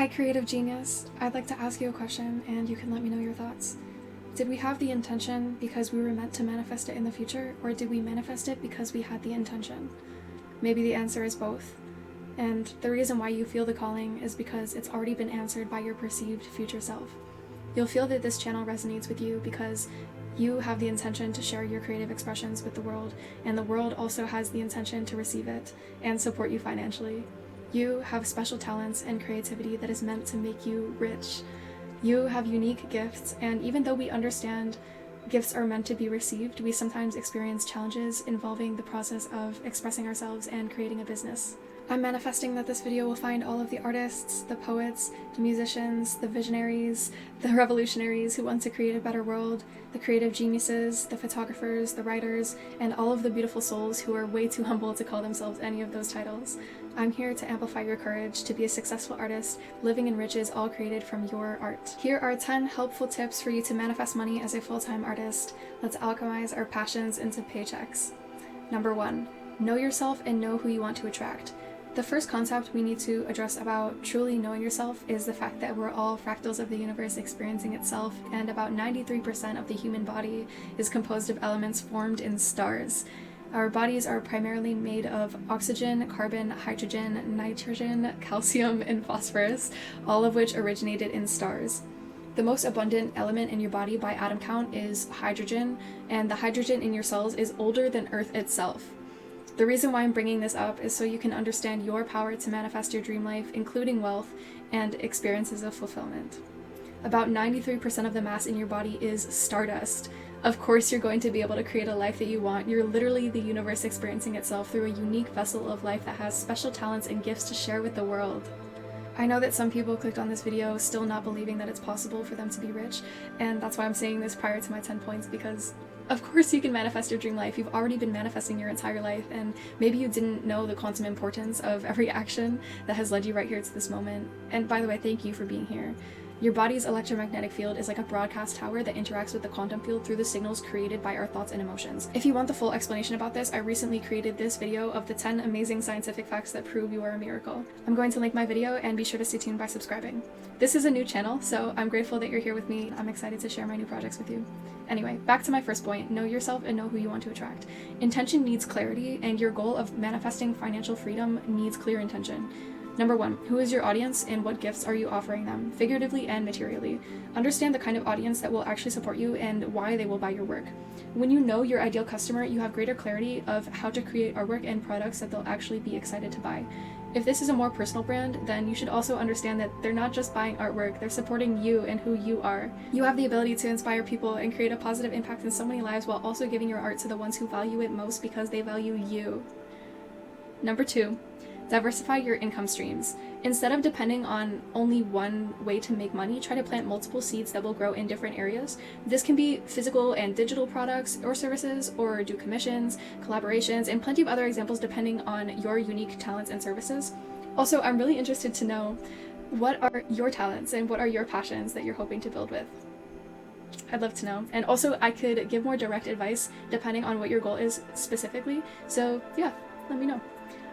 Hi, creative genius. I'd like to ask you a question and you can let me know your thoughts. Did we have the intention because we were meant to manifest it in the future, or did we manifest it because we had the intention? Maybe the answer is both. And the reason why you feel the calling is because it's already been answered by your perceived future self. You'll feel that this channel resonates with you because you have the intention to share your creative expressions with the world, and the world also has the intention to receive it and support you financially. You have special talents and creativity that is meant to make you rich. You have unique gifts, and even though we understand gifts are meant to be received, we sometimes experience challenges involving the process of expressing ourselves and creating a business. I'm manifesting that this video will find all of the artists, the poets, the musicians, the visionaries, the revolutionaries who want to create a better world, the creative geniuses, the photographers, the writers, and all of the beautiful souls who are way too humble to call themselves any of those titles. I'm here to amplify your courage to be a successful artist, living in riches all created from your art. Here are 10 helpful tips for you to manifest money as a full-time artist. Let's alchemize our passions into paychecks. Number 1, know yourself and know who you want to attract. The first concept we need to address about truly knowing yourself is the fact that we're all fractals of the universe experiencing itself, and about 93% of the human body is composed of elements formed in stars. Our bodies are primarily made of oxygen, carbon, hydrogen, nitrogen, calcium, and phosphorus, all of which originated in stars. The most abundant element in your body by atom count is hydrogen, and the hydrogen in your cells is older than Earth itself. The reason why I'm bringing this up is so you can understand your power to manifest your dream life, including wealth and experiences of fulfillment. About 93% of the mass in your body is stardust. Of course you're going to be able to create a life that you want. You're literally the universe experiencing itself through a unique vessel of life that has special talents and gifts to share with the world. I know that some people clicked on this video still not believing that it's possible for them to be rich, and that's why I'm saying this prior to my 10 points, because of course you can manifest your dream life. You've already been manifesting your entire life, and maybe you didn't know the quantum importance of every action that has led you right here to this moment. And by the way, thank you for being here. Your body's electromagnetic field is like a broadcast tower that interacts with the quantum field through the signals created by our thoughts and emotions. If you want the full explanation about this, I recently created this video of the 10 amazing scientific facts that prove you are a miracle. I'm going to link my video, and be sure to stay tuned by subscribing. This is a new channel, so I'm grateful that you're here with me. I'm excited to share my new projects with you. Anyway, back to my first point, know yourself and know who you want to attract. Intention needs clarity, and your goal of manifesting financial freedom needs clear intention. Number 1, who is your audience and what gifts are you offering them, figuratively and materially? Understand the kind of audience that will actually support you and why they will buy your work. When you know your ideal customer, you have greater clarity of how to create artwork and products that they'll actually be excited to buy. If this is a more personal brand, then you should also understand that they're not just buying artwork, they're supporting you and who you are. You have the ability to inspire people and create a positive impact in so many lives while also giving your art to the ones who value it most because they value you. Number 2, diversify your income streams. Instead of depending on only one way to make money, try to plant multiple seeds that will grow in different areas. This can be physical and digital products or services, or do commissions, collaborations, and plenty of other examples depending on your unique talents and services. Also, I'm really interested to know, what are your talents and what are your passions that you're hoping to build with? I'd love to know. And also, I could give more direct advice depending on what your goal is specifically. So yeah, let me know.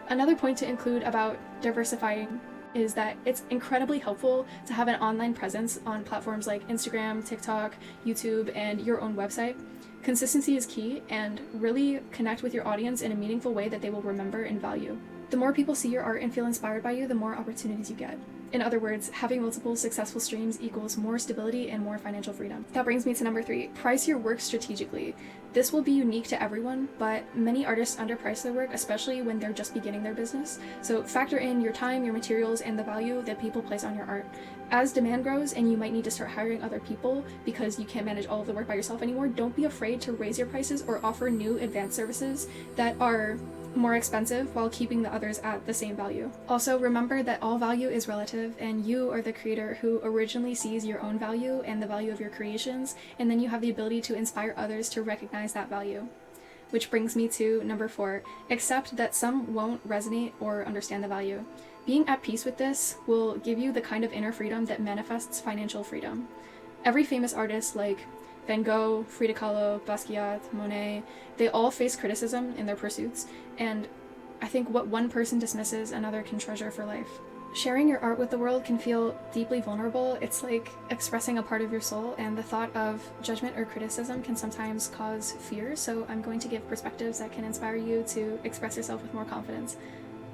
Another point to include about diversifying is that it's incredibly helpful to have an online presence on platforms like Instagram, TikTok, YouTube, and your own website. Consistency is key, and really connect with your audience in a meaningful way that they will remember and value. The more people see your art and feel inspired by you, the more opportunities you get. In other words, having multiple successful streams equals more stability and more financial freedom. That brings me to number 3, price your work strategically. This will be unique to everyone, but many artists underprice their work, especially when they're just beginning their business. So factor in your time, your materials, and the value that people place on your art. As demand grows and you might need to start hiring other people because you can't manage all of the work by yourself anymore, don't be afraid to raise your prices or offer new advanced services that are more expensive while keeping the others at the same value. Also, remember that all value is relative, and you are the creator who originally sees your own value and the value of your creations, and then you have the ability to inspire others to recognize that value. Which brings me to number 4, accept that some won't resonate or understand the value. Being at peace with this will give you the kind of inner freedom that manifests financial freedom. Every famous artist like Van Gogh, Frida Kahlo, Basquiat, Monet, they all face criticism in their pursuits, and I think what one person dismisses, another can treasure for life. Sharing your art with the world can feel deeply vulnerable. It's like expressing a part of your soul, and the thought of judgment or criticism can sometimes cause fear, so I'm going to give perspectives that can inspire you to express yourself with more confidence.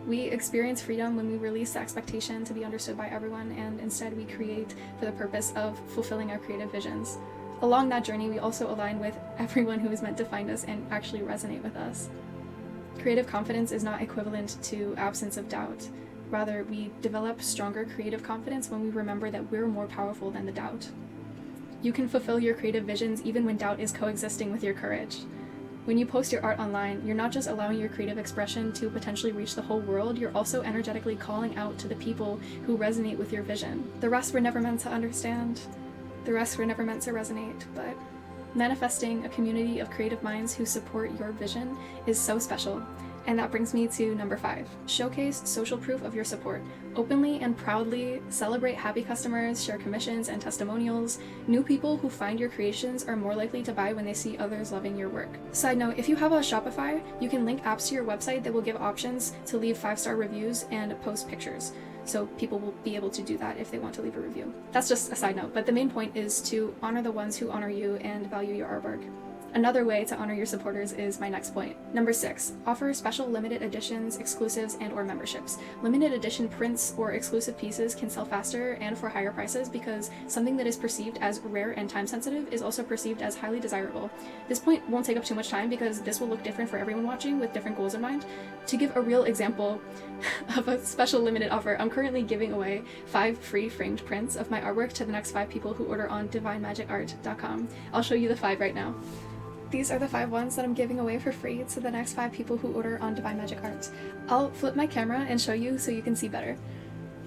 We experience freedom when we release the expectation to be understood by everyone, and instead we create for the purpose of fulfilling our creative visions. Along that journey, we also align with everyone who is meant to find us and actually resonate with us. Creative confidence is not equivalent to absence of doubt. Rather, we develop stronger creative confidence when we remember that we're more powerful than the doubt. You can fulfill your creative visions even when doubt is coexisting with your courage. When you post your art online, you're not just allowing your creative expression to potentially reach the whole world, you're also energetically calling out to the people who resonate with your vision. The rest were never meant to understand. The rest were never meant to resonate, but manifesting a community of creative minds who support your vision is so special. And that brings me to number 5. Showcase social proof of your support. Openly and proudly celebrate happy customers, share commissions and testimonials. New people who find your creations are more likely to buy when they see others loving your work. Side note, if you have a Shopify, you can link apps to your website that will give options to leave 5-star reviews and post pictures. So people will be able to do that if they want to leave a review. That's just a side note, but the main point is to honor the ones who honor you and value your artwork. Another way to honor your supporters is my next point. Number 6, offer special limited editions, exclusives, and/or memberships. Limited edition prints or exclusive pieces can sell faster and for higher prices because something that is perceived as rare and time-sensitive is also perceived as highly desirable. This point won't take up too much time because this will look different for everyone watching with different goals in mind. To give a real example of a special limited offer, I'm currently giving away 5 free framed prints of my artwork to the next 5 people who order on divinemagicart.com. I'll show you the 5 right now. These are the 5 ones that I'm giving away for free to the next 5 people who order on Divine Magic Art. I'll flip my camera and show you so you can see better.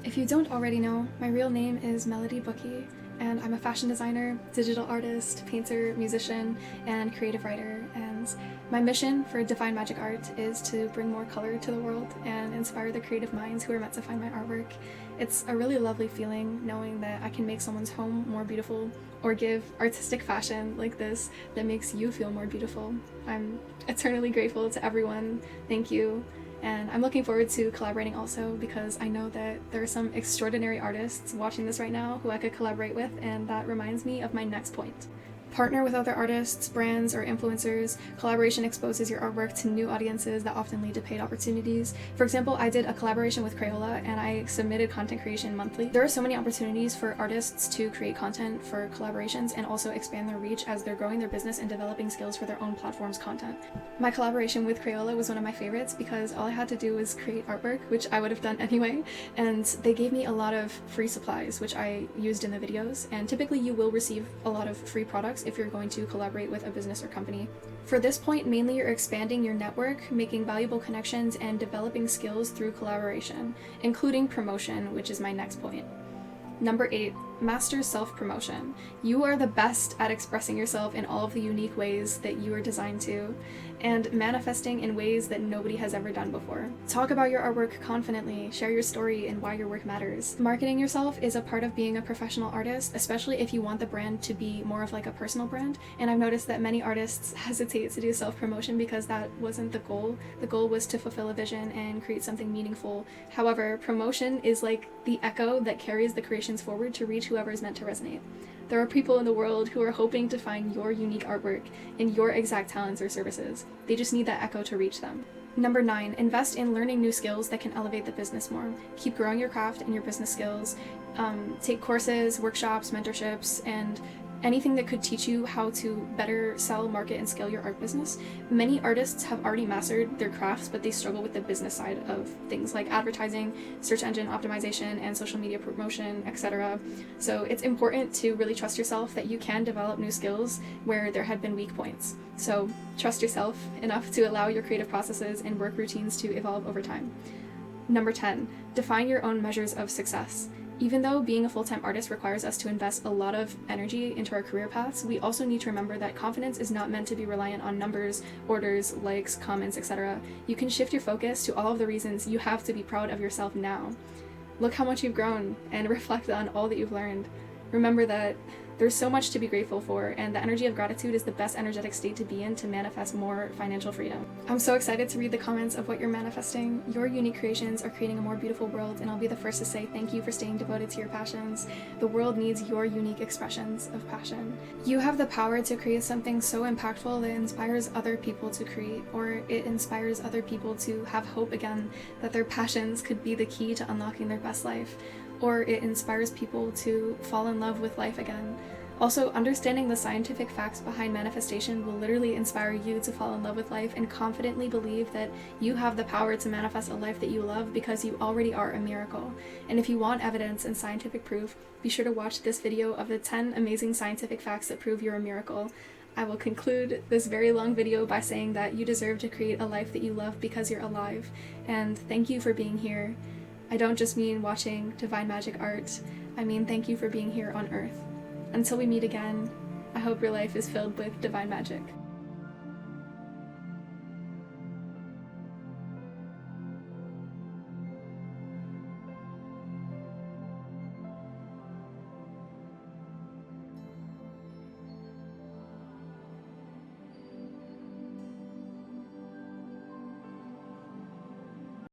If you don't already know, my real name is Melody Bookie, and I'm a fashion designer, digital artist, painter, musician, and creative writer. And my mission for Divine Magic Art is to bring more color to the world and inspire the creative minds who are meant to find my artwork. It's a really lovely feeling knowing that I can make someone's home more beautiful or give artistic fashion like this that makes you feel more beautiful. I'm eternally grateful to everyone. Thank you. And I'm looking forward to collaborating also because I know that there are some extraordinary artists watching this right now who I could collaborate with, and that reminds me of my next point. Partner with other artists, brands, or influencers. Collaboration exposes your artwork to new audiences that often lead to paid opportunities. For example, I did a collaboration with Crayola and I submitted content creation monthly. There are so many opportunities for artists to create content for collaborations and also expand their reach as they're growing their business and developing skills for their own platform's content. My collaboration with Crayola was one of my favorites because all I had to do was create artwork, which I would have done anyway, and they gave me a lot of free supplies, which I used in the videos, and typically you will receive a lot of free products if you're going to collaborate with a business or company. For this point, mainly you're expanding your network, making valuable connections, and developing skills through collaboration, including promotion, which is my next point. Number 8, master self-promotion. You are the best at expressing yourself in all of the unique ways that you are designed to, and manifesting in ways that nobody has ever done before. Talk about your artwork confidently, share your story and why your work matters. Marketing yourself is a part of being a professional artist, especially if you want the brand to be more of like a personal brand, and I've noticed that many artists hesitate to do self-promotion because that wasn't the goal. The goal was to fulfill a vision and create something meaningful. However, promotion is like the echo that carries the creations forward to reach whoever is meant to resonate. There are people in the world who are hoping to find your unique artwork and your exact talents or services. They just need that echo to reach them. Number 9, invest in learning new skills that can elevate the business more. Keep growing your craft and your business skills. Take courses, workshops, mentorships, and anything that could teach you how to better sell, market, and scale your art business. Many artists have already mastered their crafts, but they struggle with the business side of things like advertising, search engine optimization, and social media promotion, etc. So it's important to really trust yourself that you can develop new skills where there had been weak points. So trust yourself enough to allow your creative processes and work routines to evolve over time. Number 10, define your own measures of success. Even though being a full-time artist requires us to invest a lot of energy into our career paths, we also need to remember that confidence is not meant to be reliant on numbers, orders, likes, comments, etc. You can shift your focus to all of the reasons you have to be proud of yourself now. Look how much you've grown and reflect on all that you've learned. Remember that there's so much to be grateful for, and the energy of gratitude is the best energetic state to be in to manifest more financial freedom. I'm so excited to read the comments of what you're manifesting. Your unique creations are creating a more beautiful world, and I'll be the first to say thank you for staying devoted to your passions. The world needs your unique expressions of passion. You have the power to create something so impactful that inspires other people to create, or it inspires other people to have hope again that their passions could be the key to unlocking their best life, or it inspires people to fall in love with life again. Also, understanding the scientific facts behind manifestation will literally inspire you to fall in love with life and confidently believe that you have the power to manifest a life that you love because you already are a miracle. And if you want evidence and scientific proof, be sure to watch this video of the 10 amazing scientific facts that prove you're a miracle. I will conclude this very long video by saying that you deserve to create a life that you love because you're alive, and thank you for being here. I don't just mean watching divine magic art, I mean thank you for being here on Earth. Until we meet again, I hope your life is filled with divine magic.